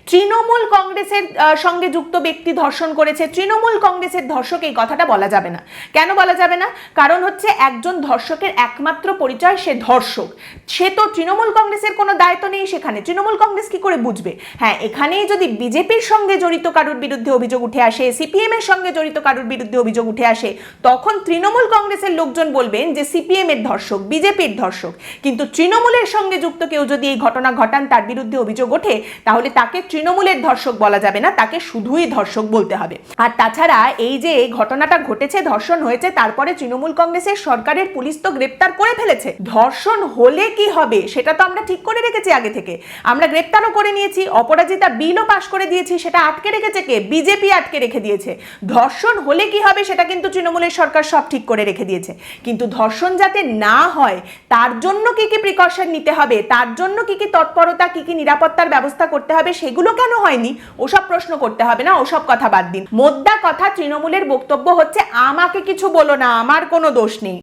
তৃণমূল কংগ্রেসের সঙ্গে যুক্ত ব্যক্তি ধর্ষণ করেছে, তৃণমূল কংগ্রেসের ধর্ষক, এই কথাটা বলা যাবে না। কেন বলা যাবে না? কারণ হচ্ছে একজন ধর্ষকের একমাত্র পরিচয় সে ধর্ষক। সে তো তৃণমূল কংগ্রেসের কোনো দায়িত্ব নেই সেখানে। তৃণমূল কংগ্রেস কি করে বুঝবে? হ্যাঁ, এখানেই যদি বিজেপির সঙ্গে জড়িত কারুর বিরুদ্ধে অভিযোগ উঠে আসে, সিপিএম এর সঙ্গে জড়িত কারুর বিরুদ্ধে অভিযোগ উঠে আসে, তখন তৃণমূল কংগ্রেসের লোকজন বলবেন যে সিপিএম এর ধর্ষক, বিজেপির ধর্ষক। কিন্তু তৃণমূলের সঙ্গে যুক্ত কেউ যদি এই ঘটনা ঘটান, তার বিরুদ্ধে অভিযোগ ওঠে, তাহলে তাকে তৃণমূলের ধর্ষক বলা যাবে না, তাকে শুধুই ধর্ষক বলতে হবে। আর তাছাড়া এই যে ঘটনাটা ঘটেছে, ধর্ষণ হয়েছে, তারপরে তৃণমূল কংগ্রেসের সরকারের পুলিশ তো গ্রেপ্তার করে ফেলেছে। ধর্ষণ হলে কি হবে সেটা তো আমরা ঠিক করে রেখেছি আগে থেকে, আমরা গ্রেপ্তারও করে নিয়েছি, অপরাজিতা বিলও পাশ করে দিয়েছি। সেটা আটকে রেখেছে কে? বিজেপি আটকে রেখে দিয়েছে। ধর্ষণ হলে কি হবে সেটা কিন্তু তৃণমূলের সরকার সব ঠিক করে রেখে দিয়েছে। কিন্তু ধর্ষণ যাতে না হয় তার জন্য কি কি প্রিকশন নিতে হবে, তার জন্য কি কি তৎপরতা, কি কি নিরাপত্তার ব্যবস্থা করতে হবে, সেগুলো কেন হয়নি, ওসব প্রশ্ন করতে হবে না, ওসব কথা বাদ দিন। মোদ্দা কথা, তৃণমূলের বক্তব্য হচ্ছে আমাকে কিছু বলো না, আমার কোনো দোষ নেই।